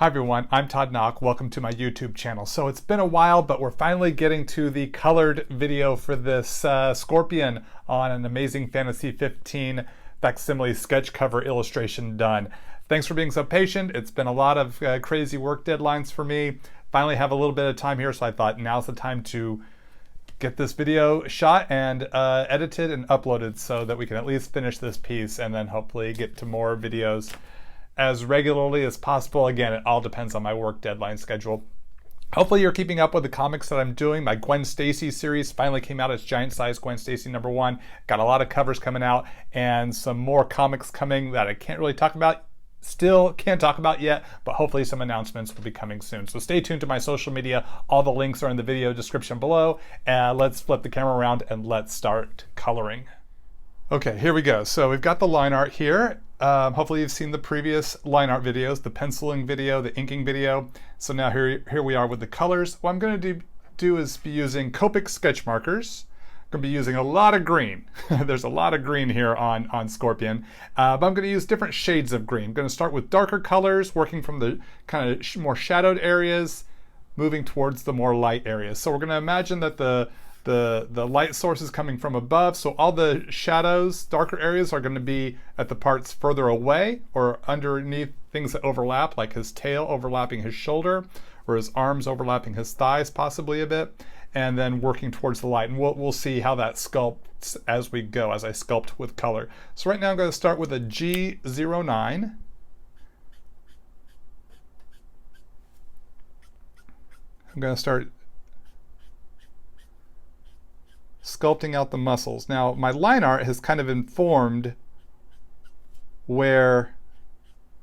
Hi everyone, I'm Todd Nauck. Welcome to my YouTube channel. So it's been a while, but we're finally getting to the colored video for this scorpion on an Amazing Fantasy 15 facsimile sketch cover illustration done. Thanks for being so patient. It's been a lot of crazy work deadlines for me. Finally have a little bit of time here, so I thought now's the time to get this video shot and edited and uploaded so that we can at least finish this piece and then hopefully get to more videos as regularly as possible. Again, it all depends on my work deadline schedule. Hopefully you're keeping up with the comics that I'm doing. My Gwen Stacy series finally came out. It's giant size Gwen Stacy #1. Got a lot of covers coming out and some more comics coming that I can't really talk about. Still can't talk about yet, but hopefully some announcements will be coming soon. So stay tuned to my social media. All the links are in the video description below. Let's flip the camera around and let's start coloring. Okay, here we go. So we've got the line art here. Hopefully you've seen the previous line art videos, the penciling video, the inking video. So now here we are with the colors. What I'm going to do is be using Copic sketch markers. I'm going to be using a lot of green. There's a lot of green here on Scorpion, but I'm going to use different shades of green. I'm going to start with darker colors, working from the kind of more shadowed areas, moving towards the more light areas. So we're going to imagine that the light source is coming from above, so all the shadows, darker areas, are going to be at the parts further away or underneath things that overlap, like his tail overlapping his shoulder or his arms overlapping his thighs possibly a bit, and then working towards the light. And we'll see how that sculpts as we go, as I sculpt with color. So right now I'm going to start with a G09. I'm going to start sculpting out the muscles. Now my line art has kind of informed where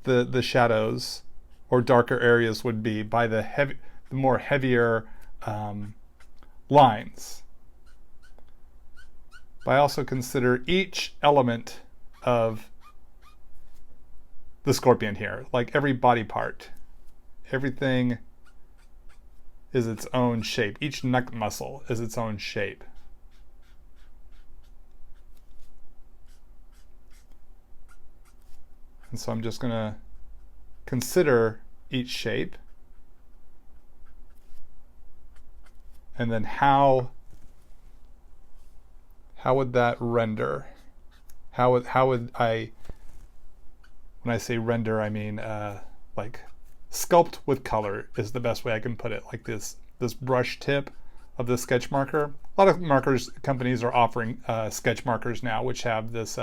the shadows or darker areas would be by the more heavier lines. But I also consider each element of the scorpion here, like every body part, everything is its own shape. Each neck muscle is its own shape. And so I'm just going to consider each shape and then how would that render? How would I, when I say render, I mean like sculpt with color is the best way I can put it. Like this brush tip of the sketch marker. A lot of markers companies are offering sketch markers now, which have this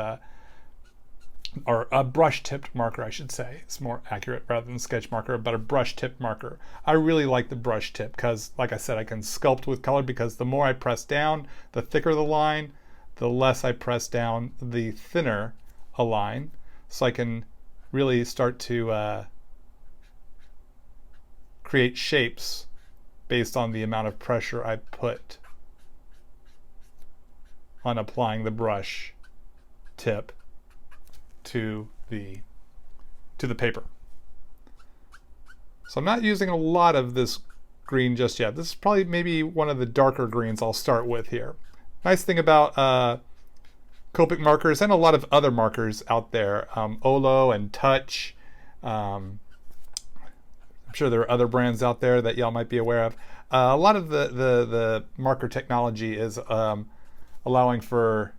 or a brush-tipped marker, I should say. It's more accurate rather than sketch marker, but a brush-tipped marker. I really like the brush tip because, like I said, I can sculpt with color because the more I press down, the thicker the line, the less I press down, the thinner a line. So I can really start to create shapes based on the amount of pressure I put on applying the brush tip to the paper. So I'm not using a lot of this green just yet. This is probably maybe one of the darker greens I'll start with here. Nice thing about Copic markers and a lot of other markers out there, Olo and Touch. I'm sure there are other brands out there that y'all might be aware of. A lot of the marker technology is allowing for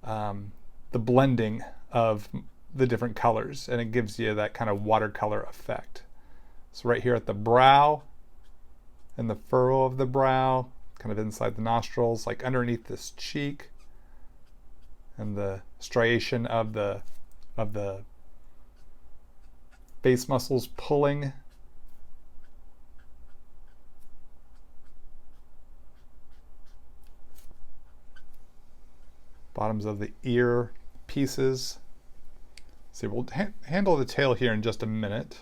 the blending of the different colors, and it gives you that kind of watercolor effect. So right here at the brow and the furrow of the brow, kind of inside the nostrils, like underneath this cheek, and the striation of the face muscles pulling. Bottoms of the ear pieces. See, we'll handle the tail here in just a minute.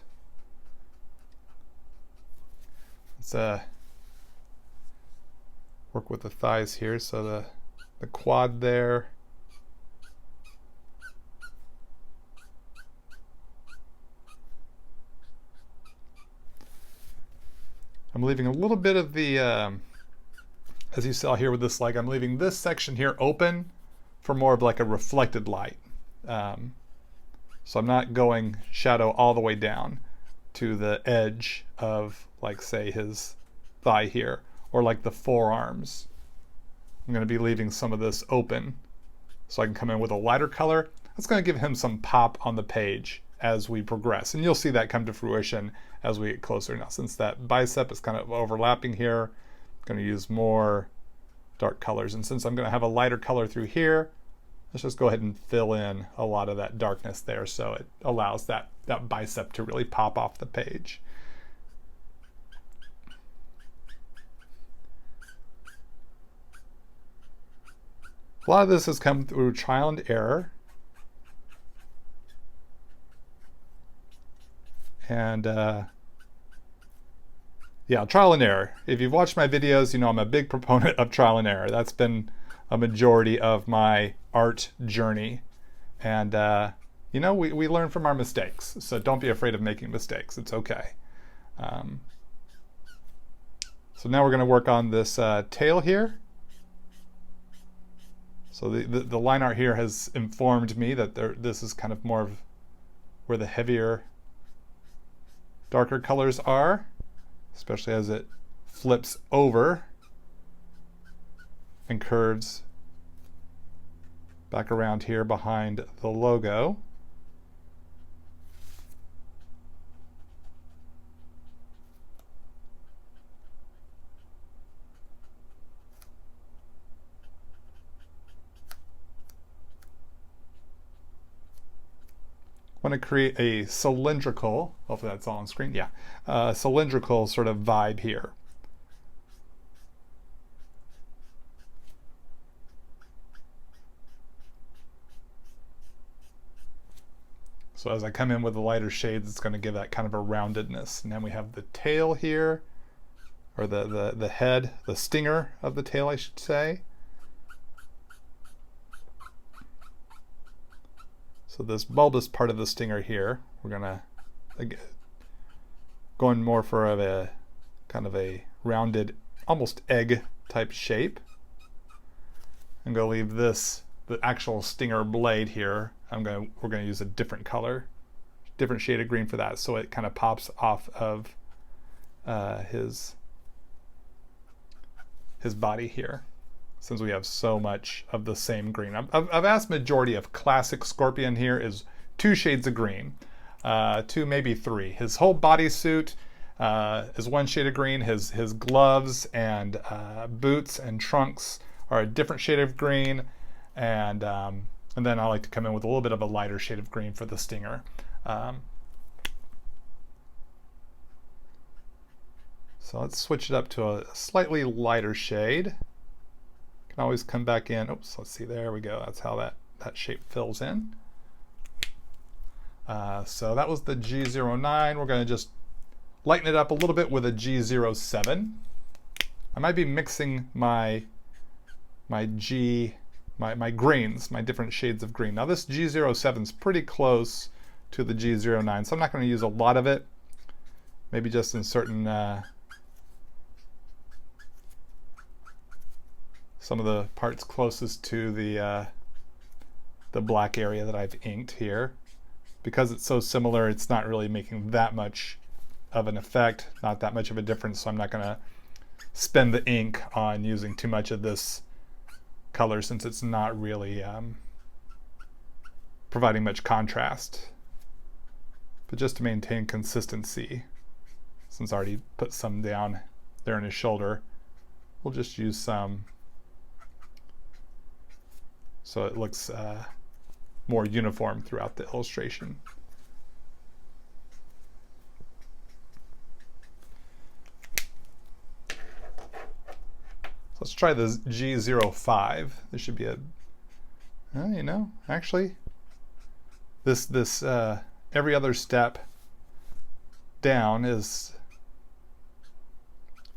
Let's work with the thighs here. So the quad there. I'm leaving a little bit of the, as you saw here with this leg, I'm leaving this section here open for more of like a reflected light. So I'm not going shadow all the way down. to the edge of, like, say, his thigh here, or like the forearms. I'm going to be leaving some of this open so I can come in with a lighter color. That's going to give him some pop on the page as we progress, and you'll see that come to fruition as we get closer. Now, since that bicep is kind of overlapping here, I'm going to use more dark colors, and since I'm going to have a lighter color through here, let's just go ahead and fill in a lot of that darkness there so it allows that bicep to really pop off the page. A lot of this has come through trial and error. And yeah, trial and error. If you've watched my videos, you know I'm a big proponent of trial and error. That's been a majority of my art journey. And you know, we learn from our mistakes. So don't be afraid of making mistakes. It's okay. So now we're going to work on this tail here. So the line art here has informed me that this is kind of more of where the heavier, darker colors are, especially as it flips over and curves back around here behind the logo. I want to create a cylindrical, hopefully that's all on screen, yeah, cylindrical sort of vibe here. So as I come in with the lighter shades, it's going to give that kind of a roundedness. And then we have the tail here, or the head, the stinger of the tail, I should say. So this bulbous part of the stinger here, we're gonna going more for a kind of a rounded, almost egg type shape. I'm gonna leave this, the actual stinger blade here. We're gonna use a different color, different shade of green for that, so it kind of pops off of his body here, since we have so much of the same green. A vast majority of classic Scorpion here is 2 shades of green, 2, maybe 3. His whole bodysuit is 1 shade of green. His gloves and boots and trunks are a different shade of green, and then I like to come in with a little bit of a lighter shade of green for the stinger. So let's switch it up to a slightly lighter shade. Can always come back in. Oops, let's see, there we go. That's how that shape fills in. So that was the G09. We're going to just lighten it up a little bit with a G07. I might be mixing my greens, my different shades of green. Now this G07 is pretty close to the G09, so I'm not going to use a lot of it. Maybe just in certain some of the parts closest to the black area that I've inked here. Because it's so similar, it's not really making that much of an effect, not that much of a difference, so I'm not going to spend the ink on using too much of this color, since it's not really providing much contrast. But just to maintain consistency, since I already put some down there in his shoulder, we'll just use some so it looks more uniform throughout the illustration. So let's try the G05. This should be a, you know, actually, this every other step down is,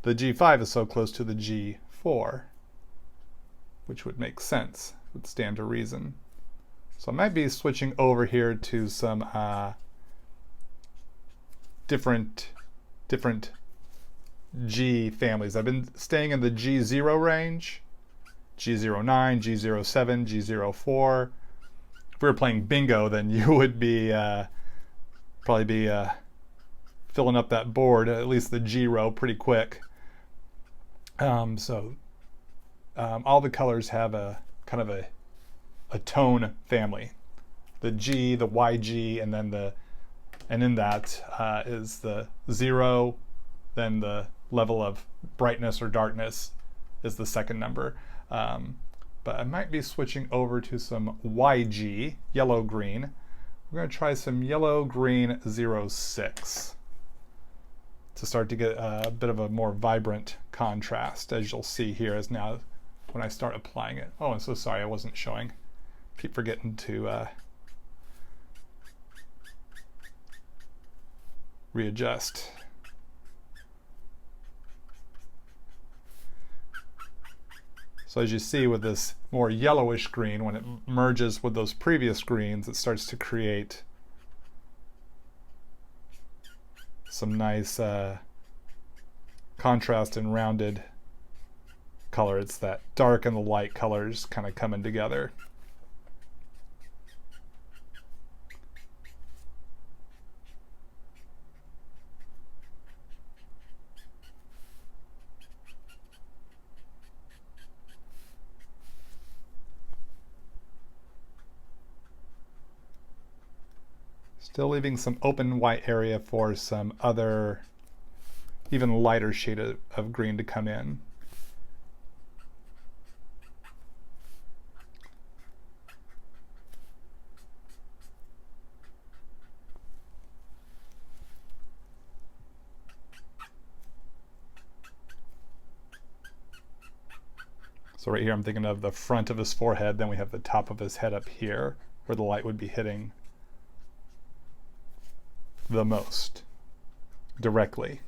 the G5 is so close to the G4, which would make sense, would stand to reason. So I might be switching over here to some different G families. I've been staying in the G0 range, G09, G07, G04. If we were playing bingo, then you would be probably be filling up that board, at least the G row, pretty quick. All the colors have a kind of a tone family. The G, the YG, and then in that is the 0, then the level of brightness or darkness is the second number. But I might be switching over to some YG, yellow-green. We're going to try some yellow-green 06 to start to get a bit of a more vibrant contrast, as you'll see here as now when I start applying it. Oh, I'm so sorry I wasn't showing. Keep forgetting to readjust. So as you see with this more yellowish green, when it merges with those previous greens, it starts to create some nice contrast and rounded color. It's that dark and the light colors kind of coming together. Still leaving some open white area for some other, even lighter shade of green to come in. So right here I'm thinking of the front of his forehead, then we have the top of his head up here where the light would be hitting the most directly.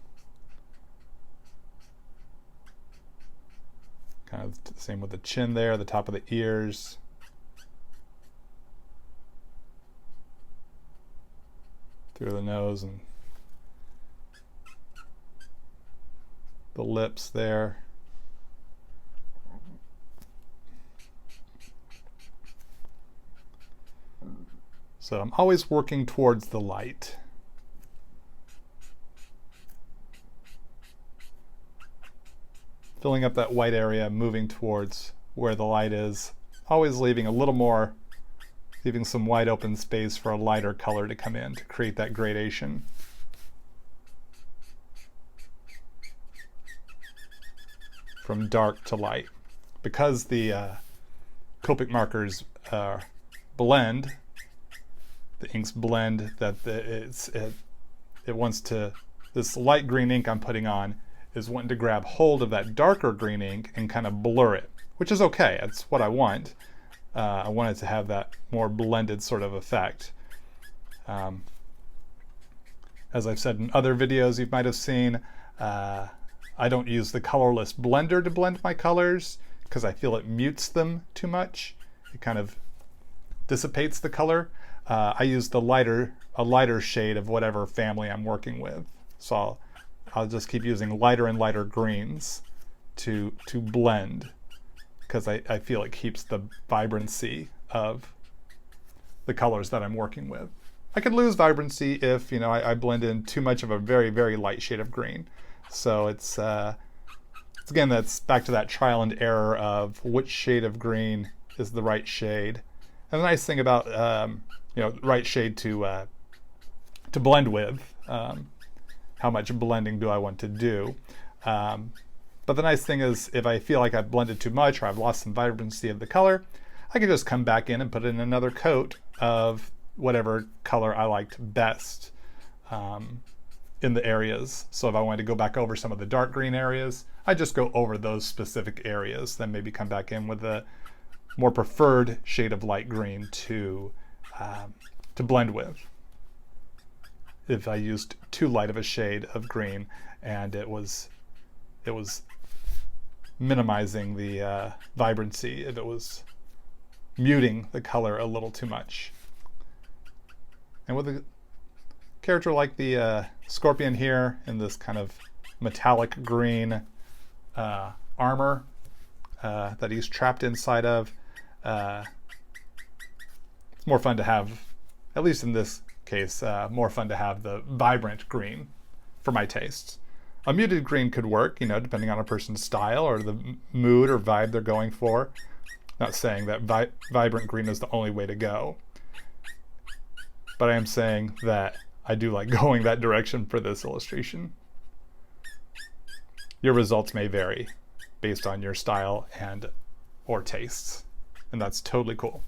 Kind of the same with the chin there, the top of the ears. Through the nose and the lips there. So I'm always working towards the light. Filling up that white area, moving towards where the light is, always leaving a little more, leaving some wide open space for a lighter color to come in to create that gradation. From dark to light. Because the Copic markers blend, the inks blend, that it wants to, this light green ink I'm putting on is wanting to grab hold of that darker green ink and kind of blur it, which is okay. That's what I want. I want it to have that more blended sort of effect. As I've said in other videos you might have seen, I don't use the colorless blender to blend my colors because I feel it mutes them too much. It kind of dissipates the color. I use a lighter shade of whatever family I'm working with. So I'll just keep using lighter and lighter greens to blend, because I feel it keeps the vibrancy of the colors that I'm working with. I could lose vibrancy if, you know, I blend in too much of a very, very light shade of green. So it's again, that's back to that trial and error of which shade of green is the right shade. And the nice thing about you know, right shade to blend with. How much blending do I want to do? But the nice thing is, if I feel like I've blended too much or I've lost some vibrancy of the color, I can just come back in and put in another coat of whatever color I liked best in the areas. So if I wanted to go back over some of the dark green areas, I just go over those specific areas, then maybe come back in with a more preferred shade of light green to blend with. If I used too light of a shade of green and it was minimizing the vibrancy, if it was muting the color a little too much. And with a character like the scorpion here in this kind of metallic green armor that he's trapped inside of, it's more fun to have, at least in this case, more fun to have the vibrant green for my tastes. A muted green could work, you know, depending on a person's style or the mood or vibe they're going for. Not saying that vibrant green is the only way to go, but I am saying that I do like going that direction for this illustration. Your results may vary based on your style and or tastes, and that's totally cool.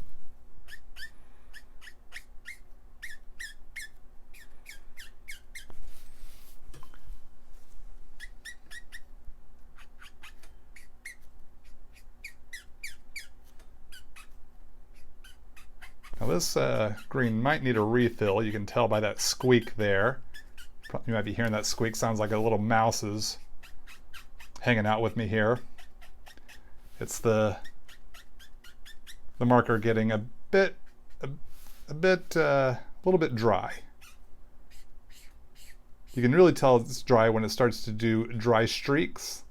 Now this green might need a refill. You can tell by that squeak there. You might be hearing that squeak. Sounds like a little mouse is hanging out with me here. It's the marker getting a little bit dry. You can really tell it's dry when it starts to do dry streaks.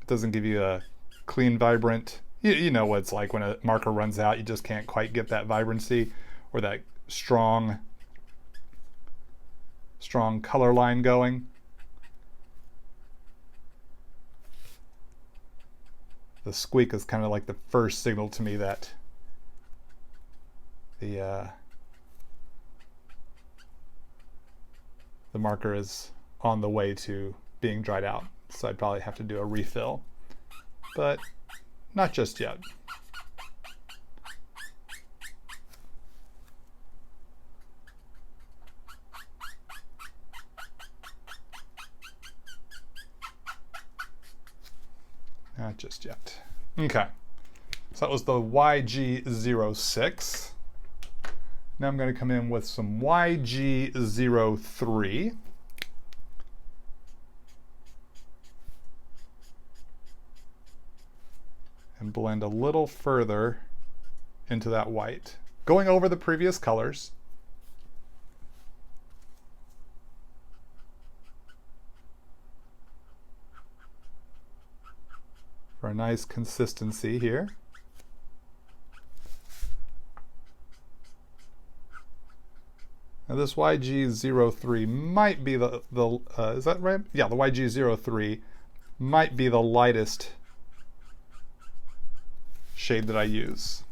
It doesn't give you a clean, vibrant. You know what it's like when a marker runs out, you just can't quite get that vibrancy or that strong color line going. The squeak is kind of like the first signal to me that the marker is on the way to being dried out. So I'd probably have to do a refill, but not just yet. Not just yet. Okay, so that was the YG06. Now I'm going to come in with some YG03. And blend a little further into that white, going over the previous colors. For a nice consistency here. Now this YG03 might be the is that right? Yeah, the YG03 might be the lightest shade that I use.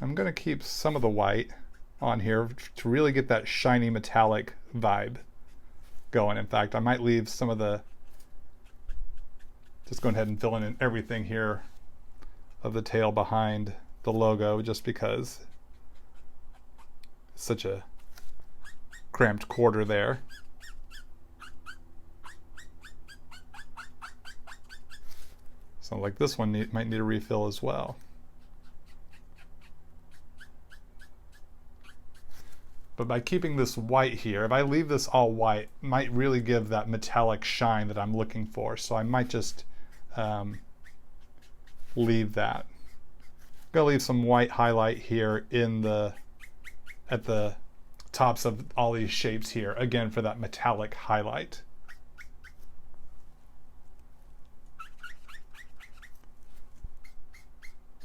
I'm going to keep some of the white on here to really get that shiny metallic vibe going. In fact, I might leave some of the, just go ahead and fill in everything here of the tail behind the logo, just because it's such a cramped quarter there. So like this one might need a refill as well. But by keeping this white here, if I leave this all white, it might really give that metallic shine that I'm looking for. So I might just leave that. I'm gonna leave some white highlight here at the tops of all these shapes here, again for that metallic highlight.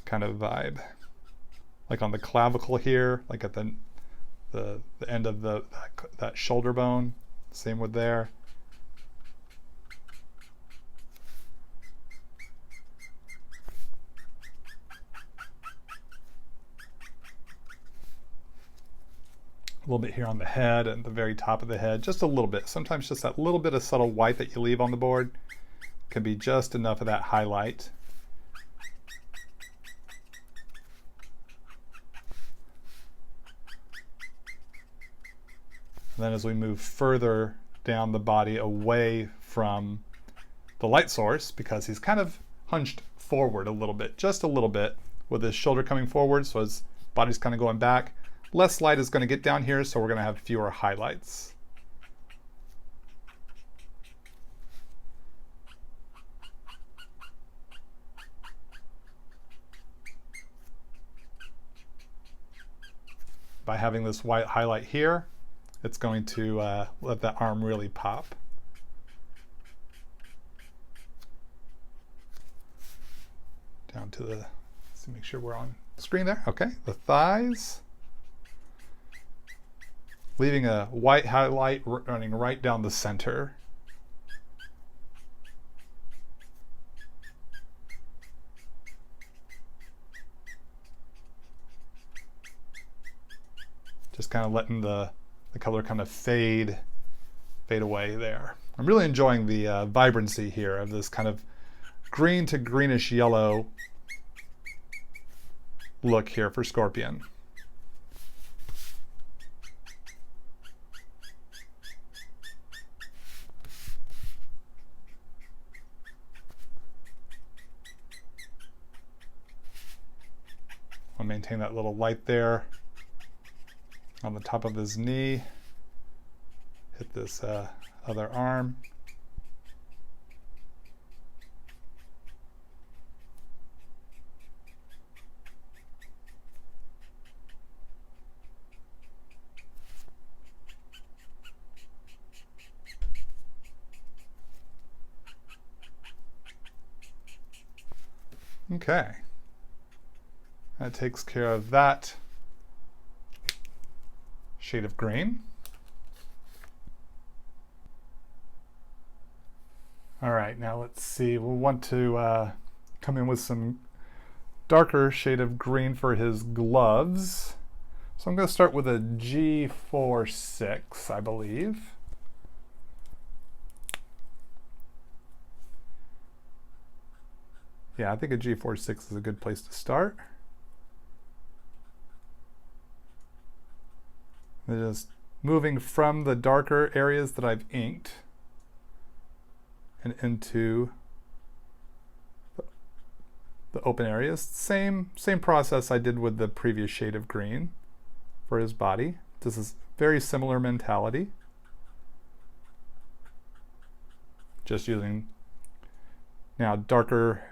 Kind of vibe. Like on the clavicle here, like at the end of that shoulder bone, same with there. A little bit here on the head and the very top of the head, just a little bit. Sometimes just that little bit of subtle white that you leave on the board can be just enough of that highlight. And then as we move further down the body away from the light source, because he's kind of hunched forward a little bit, just a little bit, with his shoulder coming forward, so his body's kind of going back. Less light is going to get down here, so we're going to have fewer highlights. By having this white highlight here, it's going to let that arm really pop. Down to the, let's make sure we're on screen there. Okay, the thighs. Leaving a white highlight running right down the center. Just kind of letting the color kind of fade away there. I'm really enjoying the vibrancy here of this kind of green to greenish yellow look here for Scorpion. I'll maintain that little light there on the top of his knee. Hit this other arm. Okay. That takes care of that shade of green. All right, now let's see. We'll want to come in with some darker shade of green for his gloves. So I'm going to start with a G46, I believe. Yeah, I think a G46 is a good place to start. Just moving from the darker areas that I've inked and into the open areas. Same process I did with the previous shade of green for his body. This is very similar mentality. Just using now darker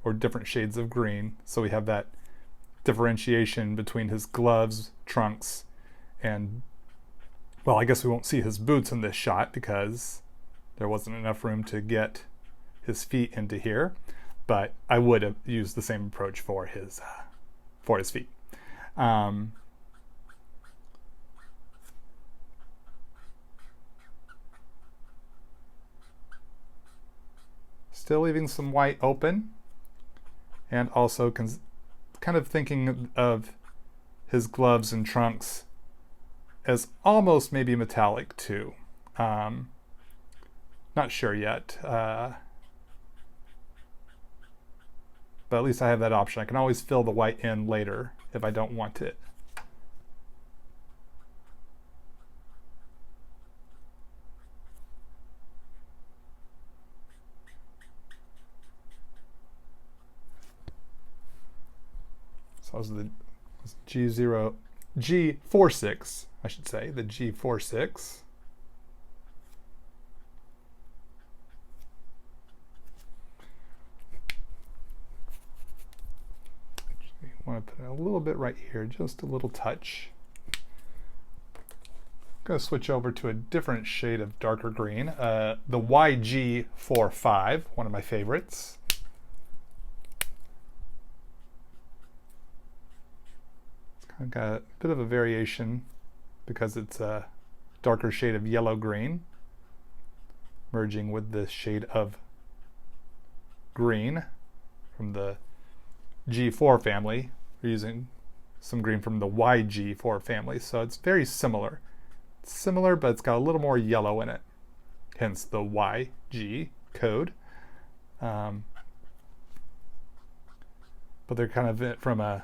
or different shades of green. So we have that differentiation between his gloves, trunks, and, well, I guess we won't see his boots in this shot because there wasn't enough room to get his feet into here, but I would have used the same approach for his feet. Still leaving some white open, and also kind of thinking of his gloves and trunks as almost maybe metallic too. Not sure yet, but at least I have that option. I can always fill the white in later if I don't want it. So this is the G46, I should say, the G46. I want to put a little bit right here, just a little touch. I'm going to switch over to a different shade of darker green, the YG45, one of my favorites. I've got a bit of a variation because it's a darker shade of yellow-green merging with this shade of green from the G4 family. We're using some green from the YG4 family, so it's very similar. It's similar, but it's got a little more yellow in it, hence the YG code. But they're kind of from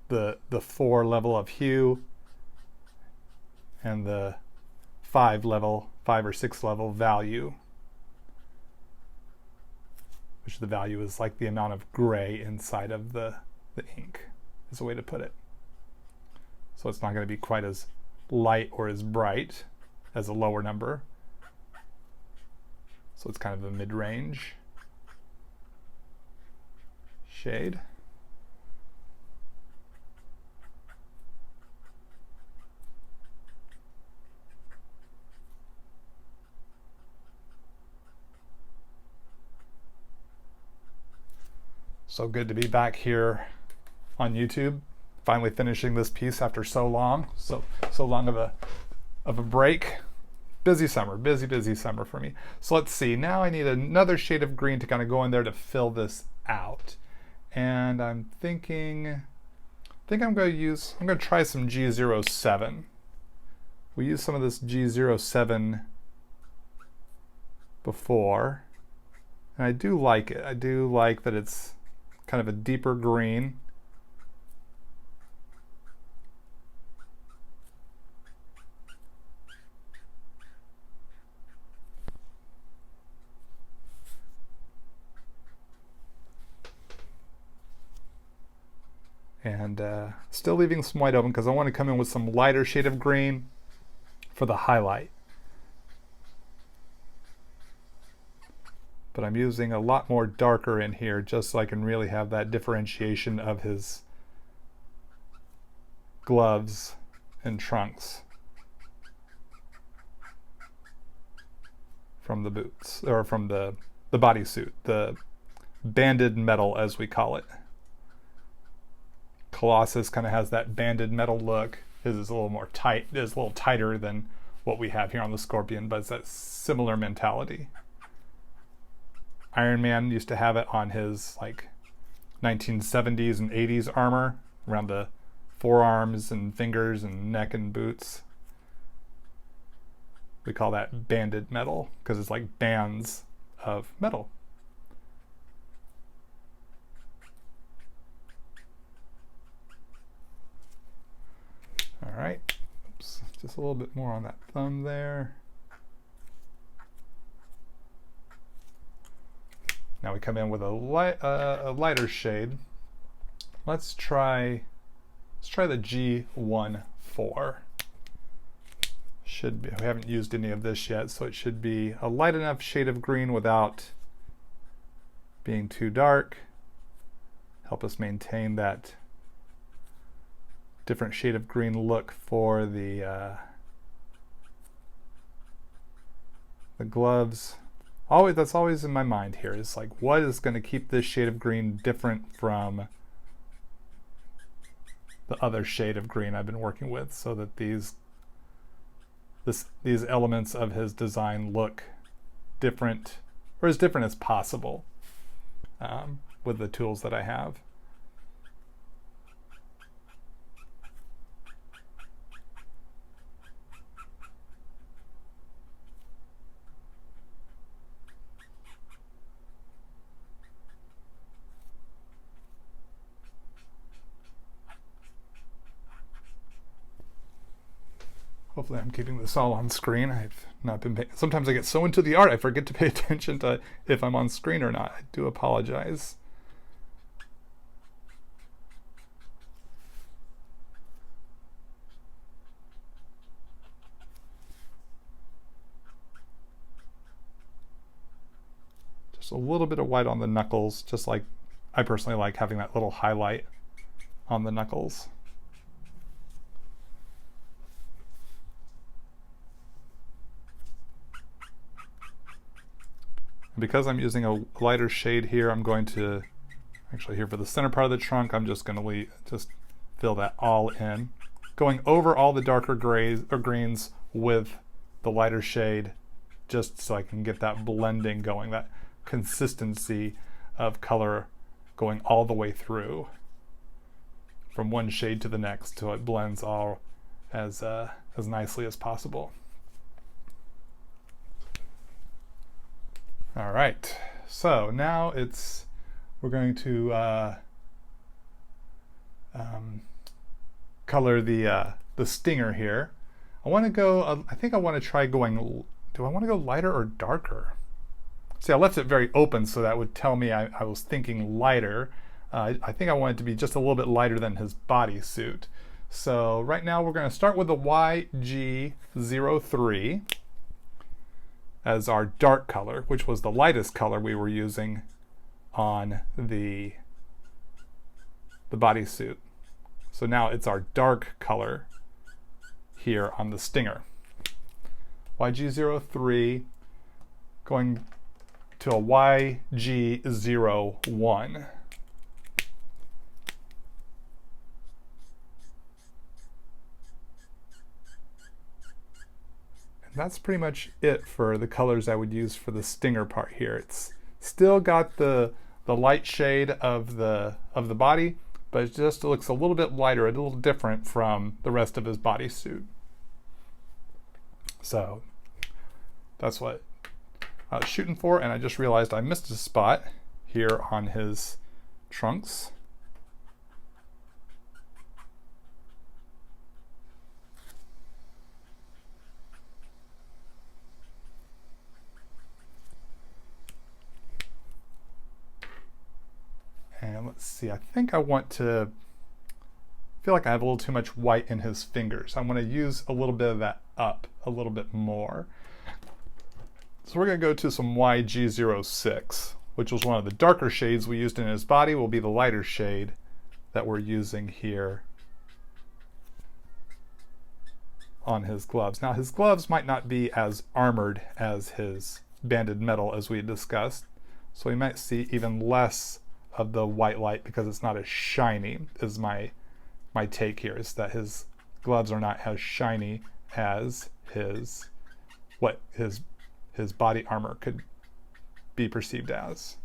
the 4 level of hue and the 5 or 6 level value, which the value is like the amount of gray inside of the ink, is a way to put it. So it's not going to be quite as light or as bright as a lower number. So it's kind of a mid-range shade. So good to be back here on YouTube. Finally finishing this piece after so long, so long of a break. Busy summer, busy summer for me. So let's see, now I need another shade of green to kind of go in there to fill this out. And I'm thinking, I think I'm going to try some G07. We used some of this G07 before, and I do like it. I do like that it's kind of a deeper green. And still leaving some white open because I want to come in with some lighter shade of green for the highlight. But I'm using a lot more darker in here just so I can really have that differentiation of his gloves and trunks from the boots, or from the bodysuit, the banded metal as we call it. Colossus kind of has that banded metal look. His is a little more tight, is a little tighter than what we have here on the Scorpion, but it's that similar mentality. Iron Man used to have it on his like 1970s and 80s armor, around the forearms and fingers and neck and boots. We call that banded metal because it's like bands of metal. All right, oops, just a little bit more on that thumb there. Now we come in with a lighter shade. Let's try the G14. Should be, we haven't used any of this yet, so it should be a light enough shade of green without being too dark. Help us maintain that different shade of green look for the gloves. That's always in my mind here, is like, what is going to keep this shade of green different from the other shade of green I've been working with, so that these elements of his design look different, or as different as possible, with the tools that I have. Hopefully I'm keeping this all on screen. I've not been paying, sometimes I get so into the art I forget to pay attention to if I'm on screen or not. I do apologize. Just a little bit of white on the knuckles, just like I personally like having that little highlight on the knuckles. Because I'm using a lighter shade here, I'm going to, actually here for the center part of the trunk, I'm just going to just fill that all in. Going over all the darker grays or greens with the lighter shade, just so I can get that blending going, that consistency of color going all the way through from one shade to the next, so it blends all as nicely as possible. All right, so now we're going to color the stinger here. I want to go, I think I want to try going, do I want to go lighter or darker? See, I left it very open, so that would tell me I was thinking lighter. I think I want it to be just a little bit lighter than his bodysuit. So right now we're going to start with the YG03 as our dark color, which was the lightest color we were using on the bodysuit. So now it's our dark color here on the stinger. YG03 going to a YG01. that's pretty much it for the colors I would use for the stinger part here. It's still got the light shade of the body, but it just looks a little bit lighter, a little different from the rest of his bodysuit. So that's what I was shooting for, and I just realized I missed a spot here on his trunks. And let's see, I think I want to, feel like I have a little too much white in his fingers. I want to use a little bit of that up a little bit more. So we're going to go to some YG06, which was one of the darker shades we used in his body, will be the lighter shade that we're using here on his gloves. Now his gloves might not be as armored as his banded metal as we discussed, so we might see even less of the white light because it's not as shiny, is my take here, is that his gloves are not as shiny as his body armor could be perceived as.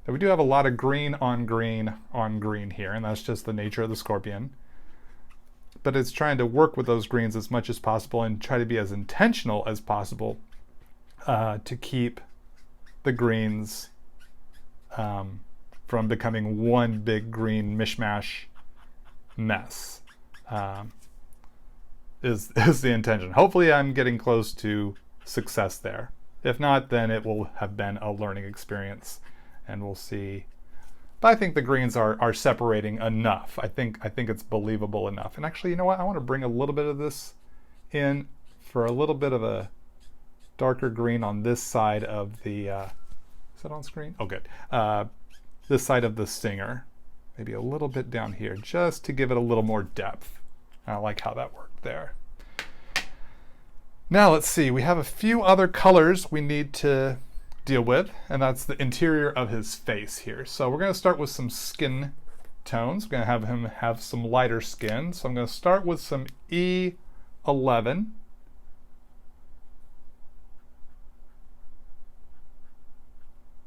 Now we do have a lot of green on green on green here, and that's just the nature of the Scorpion. But it's trying to work with those greens as much as possible and try to be as intentional as possible to keep the greens from becoming one big green mishmash mess. Is the intention. Hopefully I'm getting close to success there. If not, then it will have been a learning experience, and we'll see. But I think the greens are separating enough. I think it's believable enough. And actually, you know what? I want to bring a little bit of this in for a little bit of a darker green on this side of the, is that on screen? Oh, good. This side of the stinger. Maybe a little bit down here, just to give it a little more depth. I like how that worked there. Now let's see, we have a few other colors we need to deal with, and that's the interior of his face here. So we're going to start with some skin tones. We're going to have him have some lighter skin. So I'm going to start with some E11.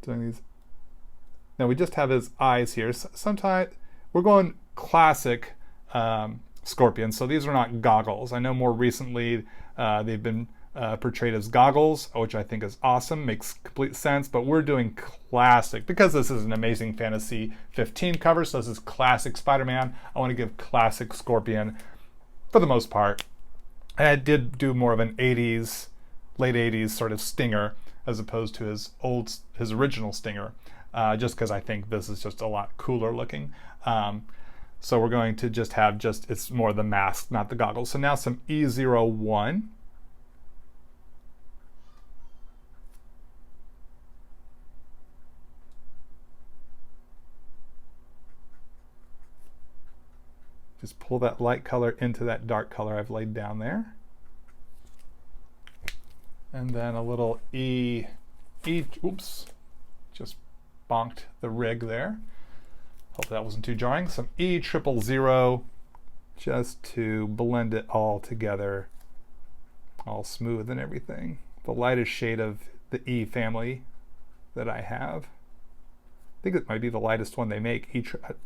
Doing these. Now we just have his eyes here. Sometimes we're going classic Scorpion, so these are not goggles. I know more recently they've been portrayed as goggles, which I think is awesome, makes complete sense, but we're doing classic because this is an Amazing Fantasy 15 cover, so this is classic Spider-Man. I want to give classic Scorpion for the most part. And I did do more of an 80s, late 80s sort of stinger as opposed to his original stinger, just because I think this is just a lot cooler looking. So we're going to just have it's more the mask, not the goggles. So now some E01. Just pull that light color into that dark color I've laid down there. And then a little oops, just bonked the rig there. Hope that wasn't too jarring. Some E000 just to blend it all together, all smooth and everything. The lightest shade of the E family that I have. I think it might be the lightest one they make.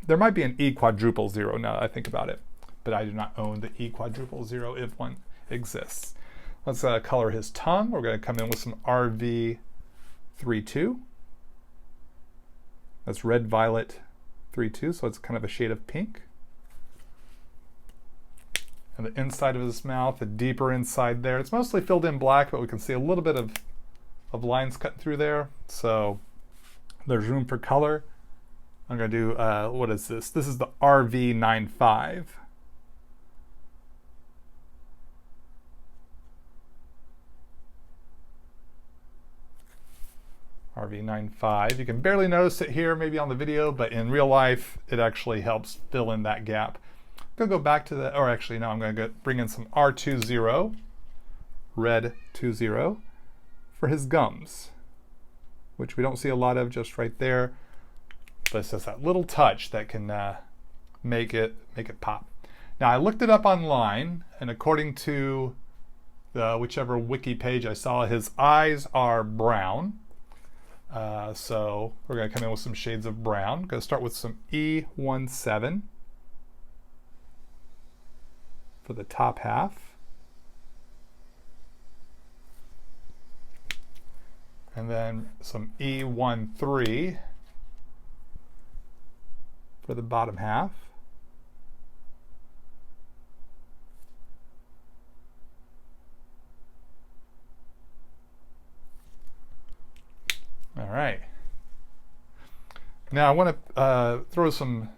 There might be an E000 now that I think about it, but I do not own the E000 if one exists. Let's color his tongue. We're going to come in with some RV32. That's red violet 32, so it's kind of a shade of pink. And the inside of his mouth, the deeper inside there. It's mostly filled in black, but we can see a little bit of lines cutting through there. So there's room for color. I'm going to do, what is this? This is the RV95. RV95. You can barely notice it here, maybe on the video, but in real life, it actually helps fill in that gap. I'm going to go back to the, or actually, no, I'm going to bring in some R20, red 20, for his gums, which we don't see a lot of just right there. But it's just that little touch that can make it pop. Now I looked it up online, and according to whichever wiki page I saw, his eyes are brown. So we're going to come in with some shades of brown. Going to start with some E17 for the top half. And then some E13 for the bottom half. All right. Now I want to throw some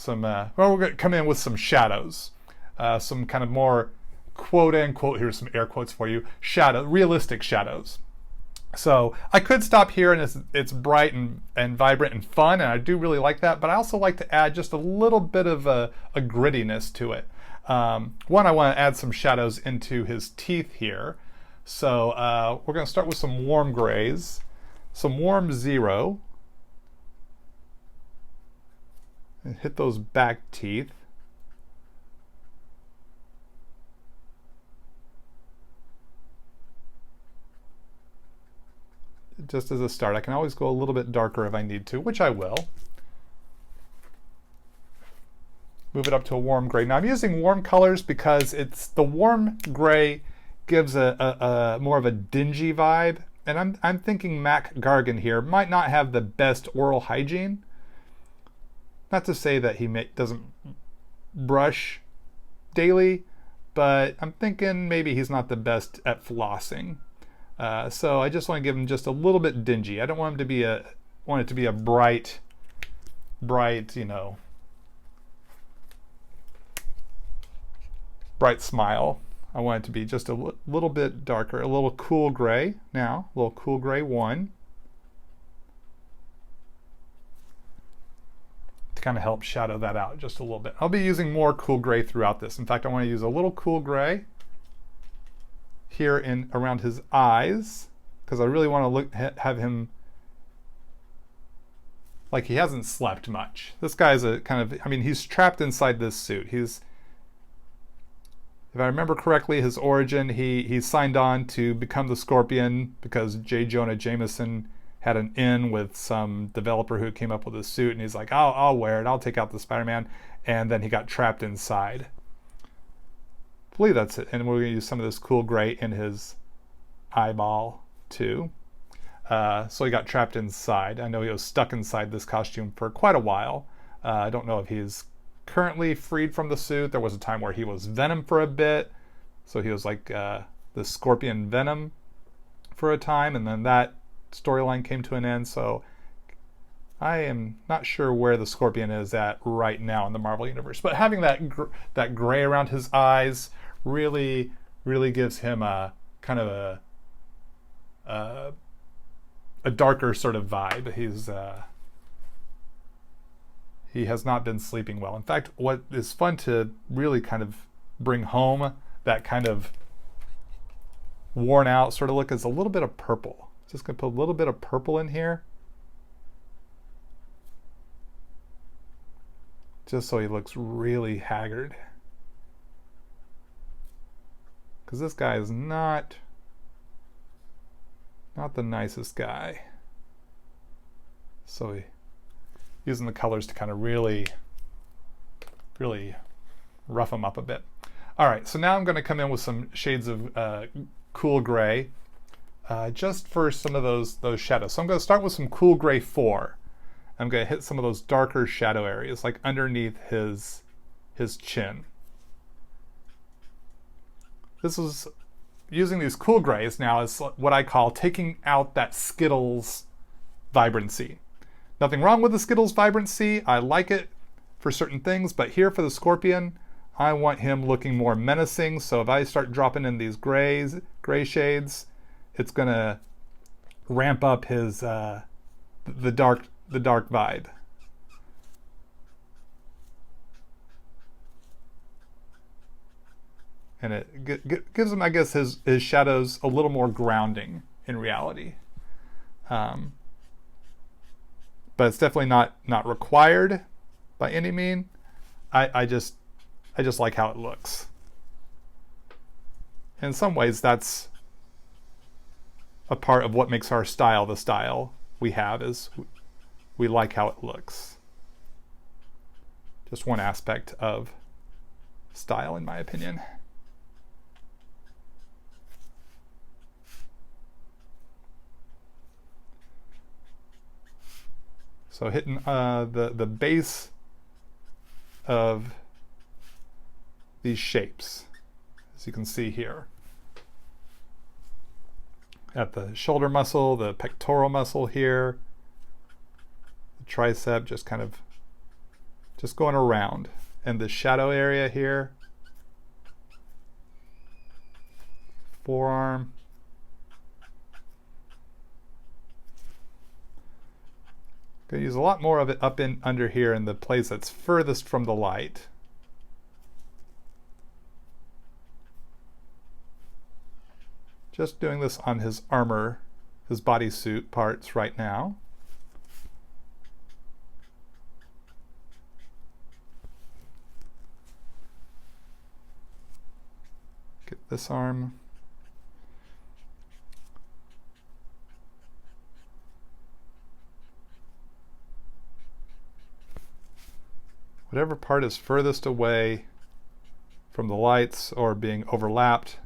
well, we're going to come in with some shadows, some kind of more quote unquote, here's some air quotes for you, realistic shadows. So I could stop here, and it's bright and vibrant and fun, and I do really like that, but I also like to add just a little bit of a grittiness to it. One, I want to add some shadows into his teeth here. So we're going to start with some warm grays. Some warm 0, and hit those back teeth. Just as a start, I can always go a little bit darker if I need to, which I will. Move it up to a warm gray. Now I'm using warm colors because the warm gray gives a more of a dingy vibe. And I'm thinking Mac Gargan here might not have the best oral hygiene. Not to say that he doesn't brush daily, but I'm thinking maybe he's not the best at flossing. So I just want to give him just a little bit dingy. I don't want him to be want it to be a bright, you know, bright smile. I want it to be just a little bit darker, a little cool gray now, a little cool gray 1. To kind of help shadow that out just a little bit. I'll be using more cool gray throughout this. In fact, I want to use a little cool gray here around his eyes, because I really want to have him like he hasn't slept much. This guy's a kind of, I mean, he's trapped inside this suit. If I remember correctly, his origin, he signed on to become the Scorpion because J. Jonah Jameson had an in with some developer who came up with a suit, and he's like, I'll wear it, I'll take out the Spider-Man, and then he got trapped inside. I believe that's it, and we're going to use some of this cool gray in his eyeball too. So he got trapped inside. I know he was stuck inside this costume for quite a while. I don't know if he's currently freed from the suit. There was a time where he was Venom for a bit, so he was like the Scorpion Venom for a time, and then that storyline came to an end. So I am not sure where the Scorpion is at right now in the Marvel Universe, but having that gray around his eyes really gives him a kind of a darker sort of vibe. He has not been sleeping well. In fact, what is fun to really kind of bring home that kind of worn out sort of look is a little bit of purple. Just gonna put a little bit of purple in here, just so he looks really haggard. Because this guy is not the nicest guy. So using the colors to kind of really rough him up a bit. All right, so now I'm going to come in with some shades of cool gray, just for some of those shadows. So I'm going to start with some cool gray 4. I'm going to hit some of those darker shadow areas, like underneath his chin. This is using these cool grays now is what I call taking out that Skittles vibrancy. Nothing wrong with the Skittles vibrancy. I like it for certain things, but here for the Scorpion, I want him looking more menacing. So if I start dropping in these gray shades, it's gonna ramp up his the dark vibe. And it gives him, I guess, his shadows a little more grounding in reality. But it's definitely not required by any mean. I I just like how it looks. In some ways, that's a part of what makes our style the style we have, is we like how it looks. Just one aspect of style, in my opinion. So hitting the base of these shapes, as you can see here. At the shoulder muscle, the pectoral muscle here, the tricep, just kind of just going around. And the shadow area here, forearm. Going to use a lot more of it up in under here in the place that's furthest from the light. Just doing this on his armor, his bodysuit parts right now. Get this arm. Whatever part is furthest away from the lights or being overlapped,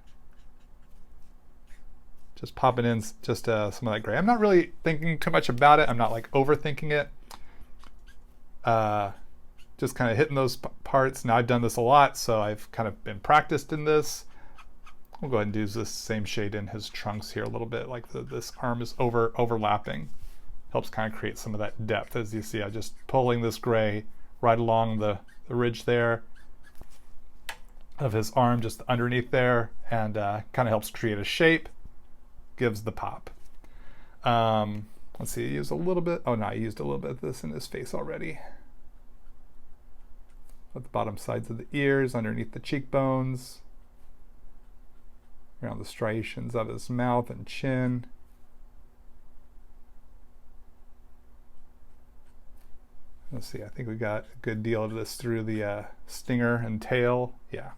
just popping in just some of that gray. I'm not really thinking too much about it. I'm not like overthinking it. Just kind of hitting those parts. Now I've done this a lot, so I've kind of been practiced in this. We'll go ahead and use this same shade in his trunks here a little bit, like this arm is overlapping. Helps kind of create some of that depth. As you see, I'm just pulling this gray right along the ridge there of his arm, just underneath there, and kind of helps create a shape, gives the pop. Let's see, I used a little bit, oh no, I used a little bit of this in his face already. At the bottom sides of the ears, underneath the cheekbones, around the striations of his mouth and chin. Let's see, I think we got a good deal of this through the stinger and tail. Yeah.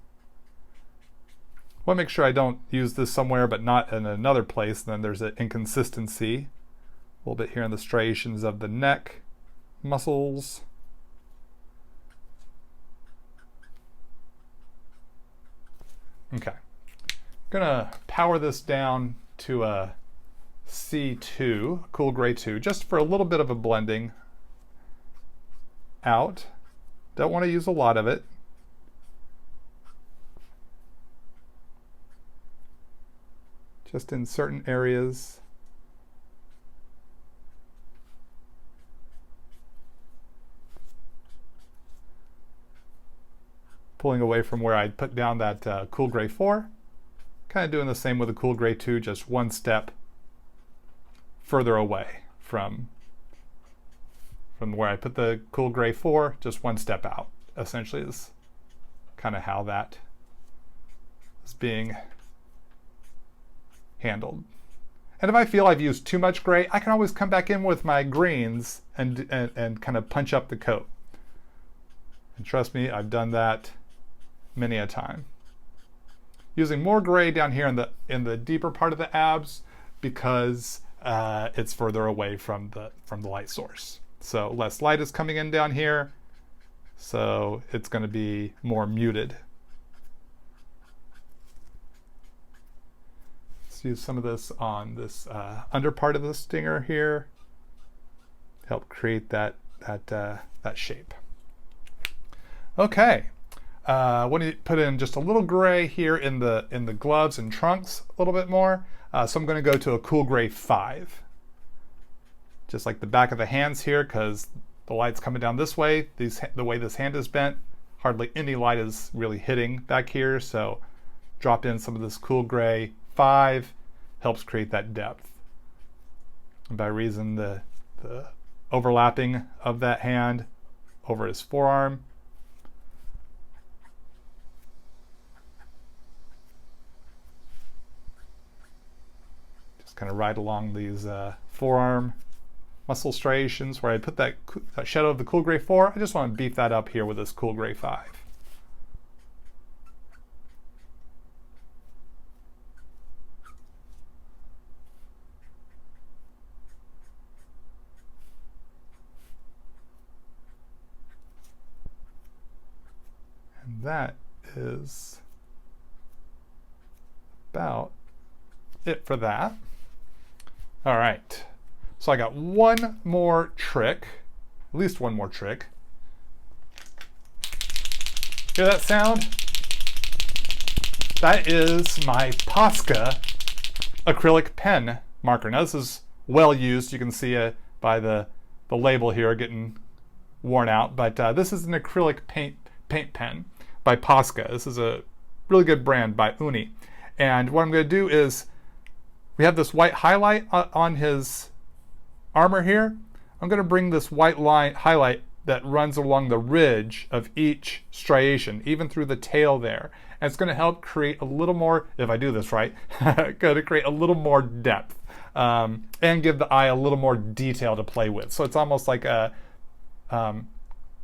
Want to make sure I don't use this somewhere but not in another place, then there's an inconsistency. A little bit here in the striations of the neck muscles. Okay. Gonna power this down to a C2, cool gray 2, just for a little bit of a blending out. Don't want to use a lot of it. Just in certain areas. Pulling away from where I put down that cool gray 4. Kind of doing the same with the cool gray 2, just one step further away from where I put the cool gray 4, just one step out, essentially, is kind of how that is being handled. And if I feel I've used too much gray, I can always come back in with my greens and kind of punch up the coat. And trust me, I've done that many a time. Using more gray down here in the deeper part of the abs because it's further away from the light source. So less light is coming in down here, so it's going to be more muted. Let's use some of this on this under part of the stinger here. Help create that shape. Okay, want to put in just a little gray here in the gloves and trunks a little bit more. So I'm going to go to a cool gray 5. Just like the back of the hands here, because the light's coming down this way. The way this hand is bent, hardly any light is really hitting back here. So drop in some of this cool gray 5, helps create that depth. And by reason the overlapping of that hand over his forearm. Just kind of right along these forearm muscle striations where I put that shadow of the cool gray 4. I just want to beef that up here with this cool gray 5. that is about it for that. All right, so I got one more trick, at least one more trick. Hear that sound? That is my Posca acrylic pen marker. Now this is well used. You can see it by the label here getting worn out, but this is an acrylic paint pen by Posca. This is a really good brand by Uni. And what I'm going to do is, we have this white highlight on his armor here. I'm going to bring this white line highlight that runs along the ridge of each striation, even through the tail there. And it's going to help create a little more, if I do this right, going to create a little more depth and give the eye a little more detail to play with. So it's almost like a, well,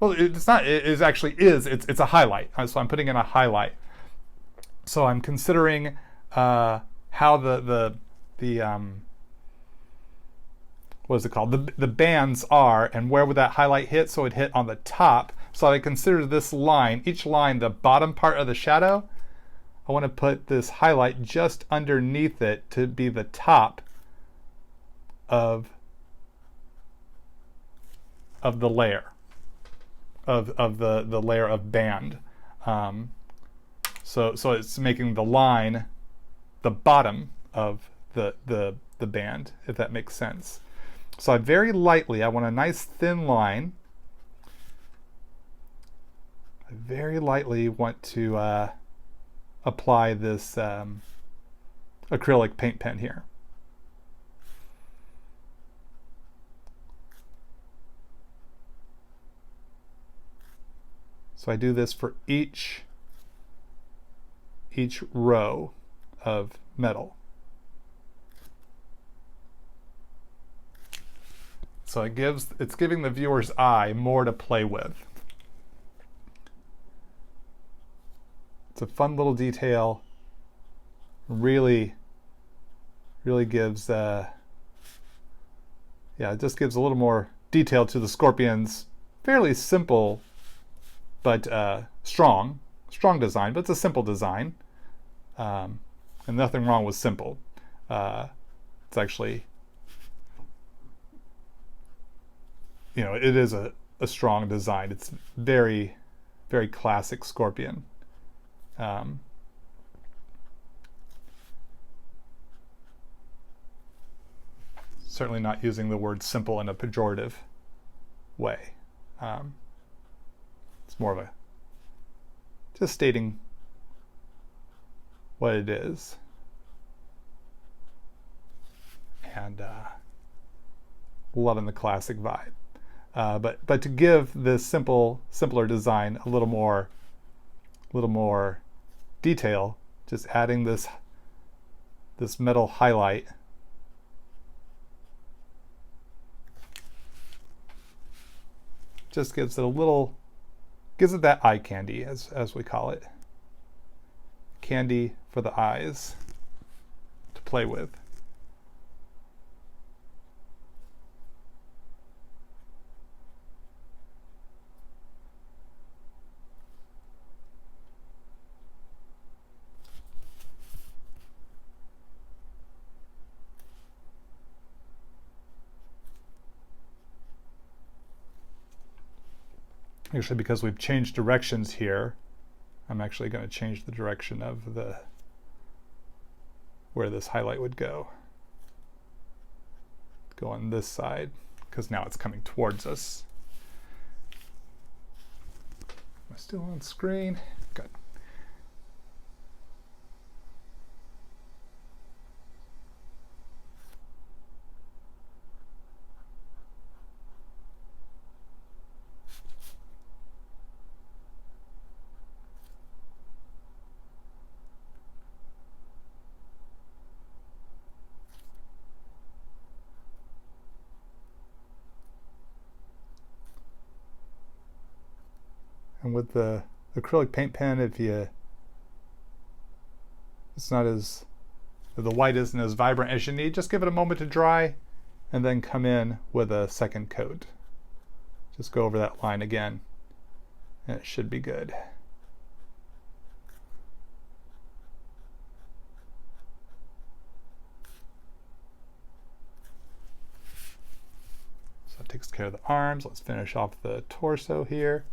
it's not, it actually is, it's a highlight. So I'm putting in a highlight. So I'm considering how the what is it called? The bands are, and where would that highlight hit? So it hit on the top. So I consider this line, each line, the bottom part of the shadow. I want to put this highlight just underneath it to be the top of the layer, of the layer of band. So it's making the line the bottom of the band, if that makes sense. So I very lightly, I want a nice thin line. I very lightly want to apply this acrylic paint pen here. So I do this for each row of metal. So it's giving the viewer's eye more to play with. It's a fun little detail. Really gives, yeah, it just gives a little more detail to the Scorpion's fairly simple but strong design, but it's a simple design. And nothing wrong with simple. It's actually, you know, it is a strong design. It's very, very classic Scorpion. Certainly not using the word simple in a pejorative way. It's more of a just stating what it is. And loving the classic vibe. But to give this simpler design a little more detail, just adding this metal highlight just gives it that eye candy, as we call it. Candy for the eyes to play with. Actually, because we've changed directions here, I'm actually going to change the direction of where this highlight would go. Go on this side, because now it's coming towards us. Am I still on screen? Good. And with the acrylic paint pen, it's not as, the white isn't as vibrant as you need, just give it a moment to dry and then come in with a second coat. Just go over that line again and it should be good. that takes care of the arms. Let's finish off the torso here.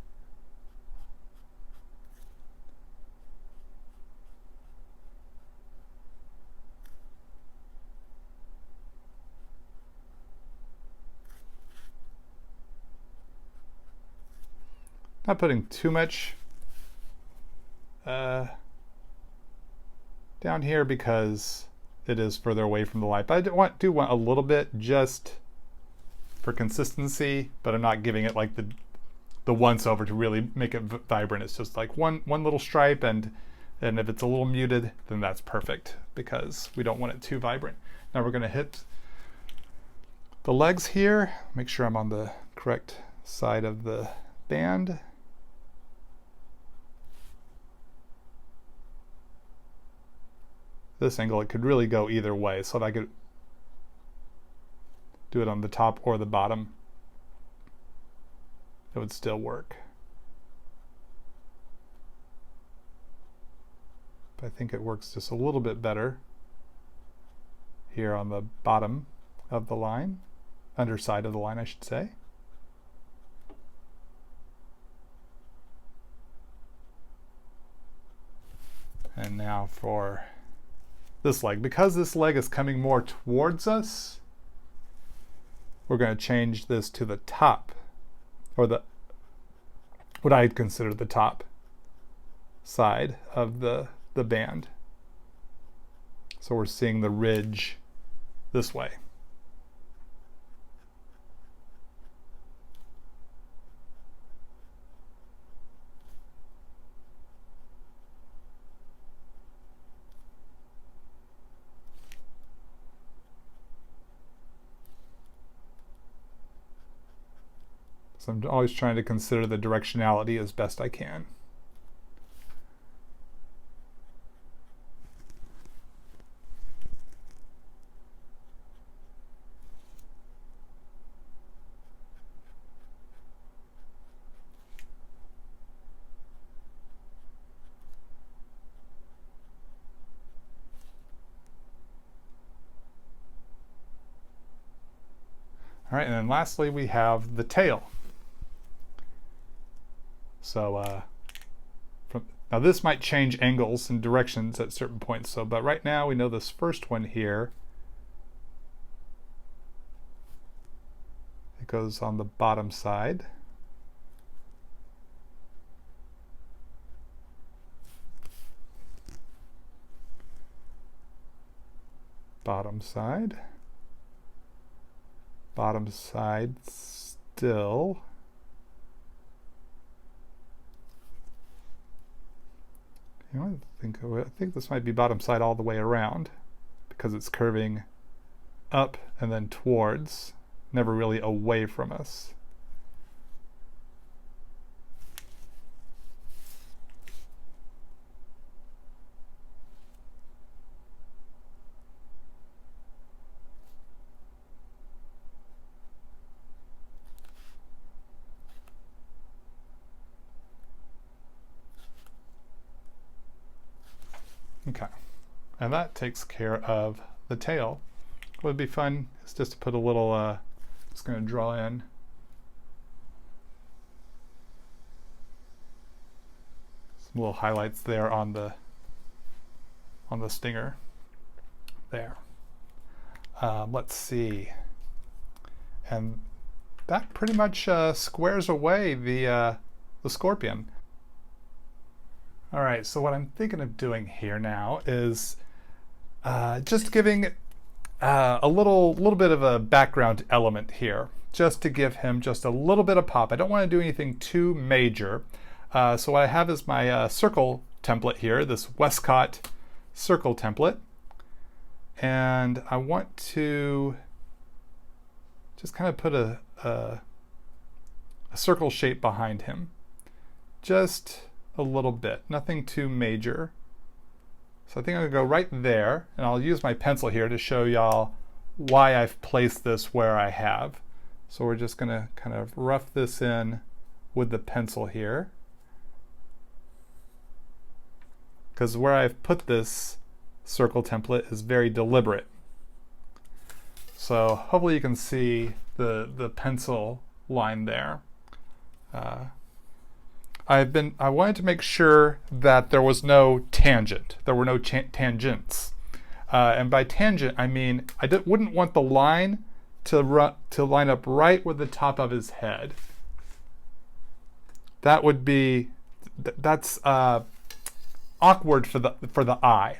Not putting too much down here because it is further away from the light. But I do want a little bit just for consistency, but I'm not giving it like the once over to really make it vibrant. It's just like one little stripe, and if it's a little muted, then that's perfect because we don't want it too vibrant. Now we're going to hit the legs here. Make sure I'm on the correct side of the band. This angle, it could really go either way, so if I could do it on the top or the bottom, it would still work. But I think it works just a little bit better here on the bottom of the line, underside of the line, I should say. And now for this leg. Because this leg is coming more towards us, we're going to change this to the top, or what I'd consider the top side of the band. So we're seeing the ridge this way. So I'm always trying to consider the directionality as best I can. All right, and then lastly we have the tail. So now this might change angles and directions at certain points. So, but right now we know this first one here, it goes on the bottom side. Bottom side. Bottom side still. I think this might be bottom side all the way around because it's curving up and then towards, never really away from us. Okay, and that takes care of the tail. What would be fun is just to put a little, just going to draw in some little highlights there on the stinger there. Let's see, and that pretty much squares away the scorpion. All right, so what I'm thinking of doing here now is just giving a little bit of a background element here, just to give him just a little bit of pop. I don't want to do anything too major. So what I have is my circle template here, this Westcott circle template. And I want to just kind of put a circle shape behind him. Just a little bit, nothing too major. So I think I'm gonna go right there, and I'll use my pencil here to show y'all why I've placed this where I have. So we're just gonna kind of rough this in with the pencil here, because where I've put this circle template is very deliberate. So hopefully you can see the pencil line there. I wanted to make sure that there was no tangent. There were no tangents. And by tangent, I mean I wouldn't want the line to line up right with the top of his head. That would be, that's awkward for the eye.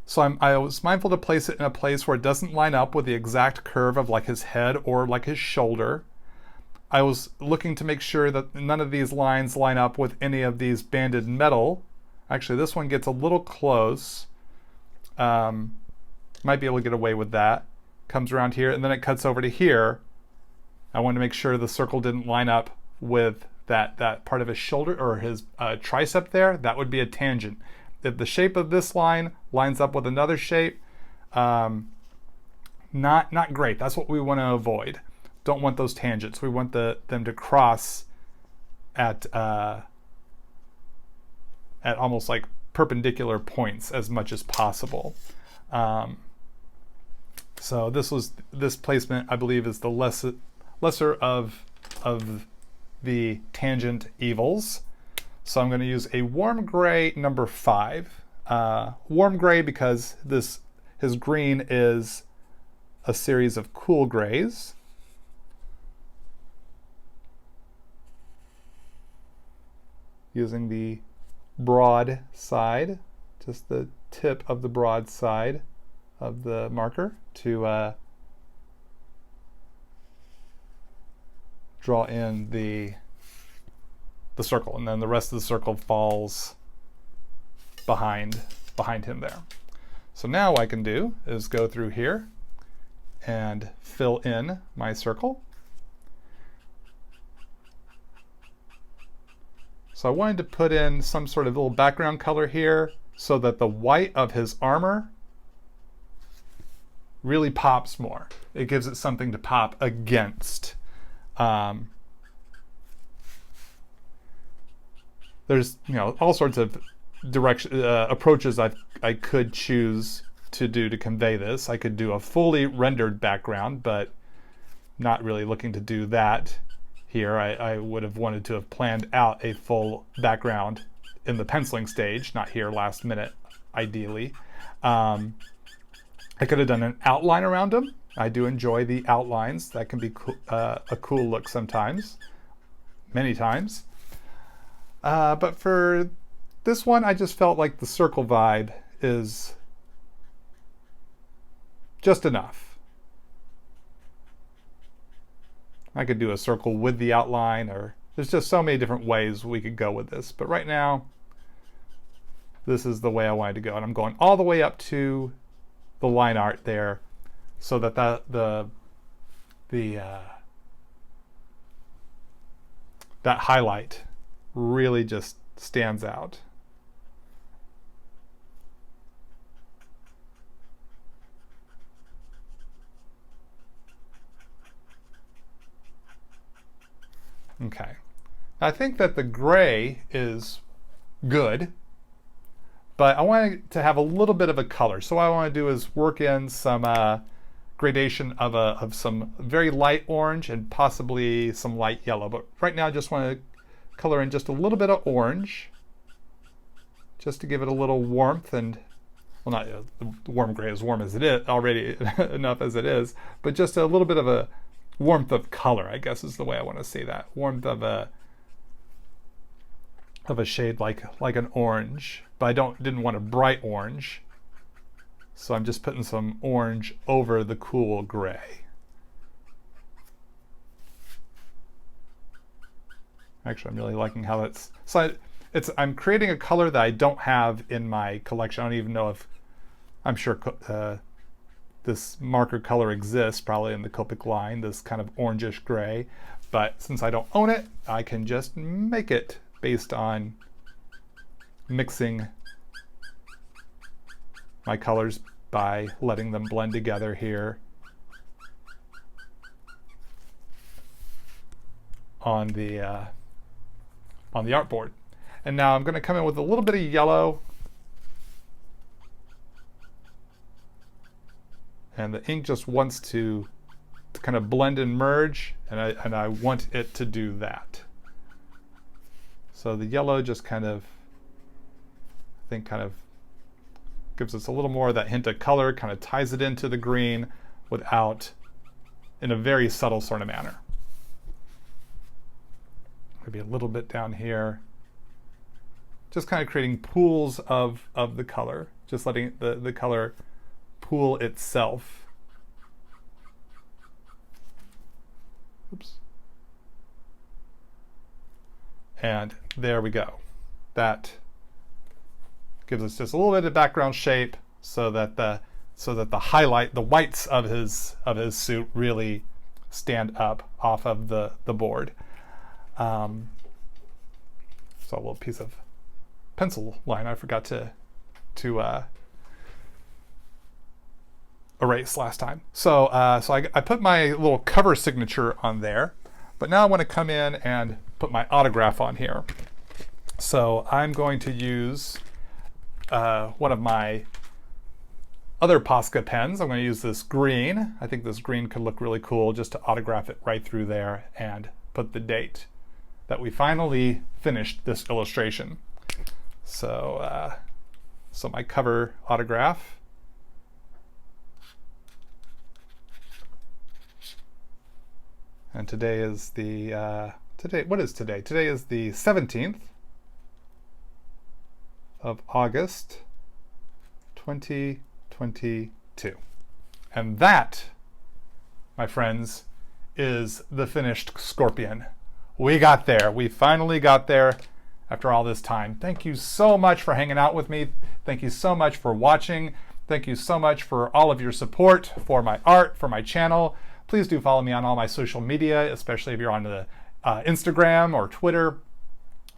So I was mindful to place it in a place where it doesn't line up with the exact curve of like his head or like his shoulder. I was looking to make sure that none of these lines line up with any of these banded metal. Actually, this one gets a little close. Might be able to get away with that. Comes around here and then it cuts over to here. I wanted to make sure the circle didn't line up with that part of his shoulder or his tricep there. That would be a tangent. If the shape of this line lines up with another shape, not great. That's what we want to avoid. Don't want those tangents. We want them to cross at almost like perpendicular points as much as possible. So this placement, I believe, is the lesser of the tangent evils. So I'm going to use a warm gray number 5. Warm gray because his green is a series of cool grays. Using the broad side, just the tip of the broad side of the marker to draw in the circle, and then the rest of the circle falls behind him there. So now what I can do is go through here and fill in my circle. So I wanted to put in some sort of little background color here so that the white of his armor really pops more. It gives it something to pop against. There's all sorts of approaches I could choose to convey this. I could do a fully rendered background, but not really looking to do that here. I would have wanted to have planned out a full background in the penciling stage, not here last minute, ideally. I could have done an outline around them. I do enjoy the outlines. That can be a cool look sometimes, many times. But for this one, I just felt like the circle vibe is just enough. I could do a circle with the outline, or there's just so many different ways we could go with this. But right now, this is the way I wanted to go. And I'm going all the way up to the line art there so that that highlight really just stands out. Okay, I think that the gray is good, but I want to have a little bit of a color. So what I want to do is work in some gradation of some very light orange and possibly some light yellow. But right now I just want to color in just a little bit of orange, just to give it a little warmth. And well, not the warm gray as warm as it is already enough as it is, but just a little bit of a warmth of color, I guess is the way I want to say that. Warmth of a shade like an orange, but I didn't want a bright orange. So I'm just putting some orange over the cool gray. Actually, I'm really liking how that's, so I'm creating a color that I don't have in my collection. I don't even know if, I'm sure this marker color exists probably in the Copic line, this kind of orangish gray, but since I don't own it, I can just make it based on mixing my colors by letting them blend together here on the artboard. And now I'm going to come in with a little bit of yellow, and the ink just wants to to kind of blend and merge, and I want it to do that. So the yellow just kind of, I think, kind of gives us a little more of that hint of color, kind of ties it into the green without, in a very subtle sort of manner. Maybe a little bit down here. Just kind of creating pools of the color, just letting the color pool itself. Oops. And there we go. That gives us just a little bit of background shape so that the highlight, the whites of his suit really stand up off of the board. So a little piece of pencil line I forgot to erase last time. So I put my little cover signature on there, but now I want to come in and put my autograph on here. So I'm going to use one of my other Posca pens. I'm going to use this green. I think this green could look really cool just to autograph it right through there and put the date that we finally finished this illustration. So, so my cover autograph. And today is the, what is today? Today is the 17th of August, 2022. And that, my friends, is the finished Scorpion. We got there. We finally got there after all this time. Thank you so much for hanging out with me. Thank you so much for watching. Thank you so much for all of your support for my art, for my channel. Please do follow me on all my social media, especially if you're on the Instagram or Twitter,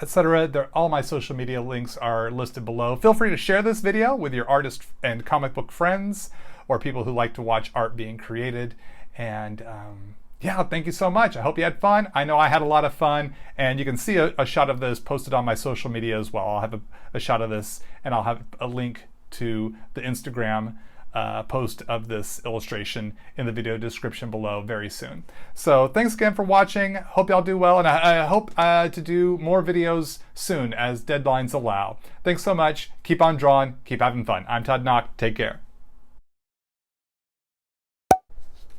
etc. All my social media links are listed below. Feel free to share this video with your artist and comic book friends or people who like to watch art being created. And yeah, thank you so much. I hope you had fun. I know I had a lot of fun, and you can see a shot of this posted on my social media as well. I'll have a shot of this, and I'll have a link to the Instagram post of this illustration in the video description below very soon. So thanks again for watching. Hope y'all do well, and I hope to do more videos soon as deadlines allow. Thanks so much. Keep on drawing. Keep having fun. I'm Todd Nauck. Take care.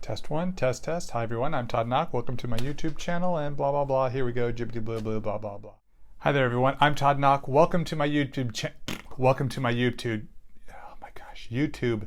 Test one, test, test. Hi everyone, I'm Todd Nauck. Welcome to my YouTube channel and blah, blah, blah. Here we go, jibbity blah, blah, blah, blah, blah. Hi there everyone, I'm Todd Nauck. Welcome to my YouTube channel. Welcome to my YouTube, oh my gosh, YouTube.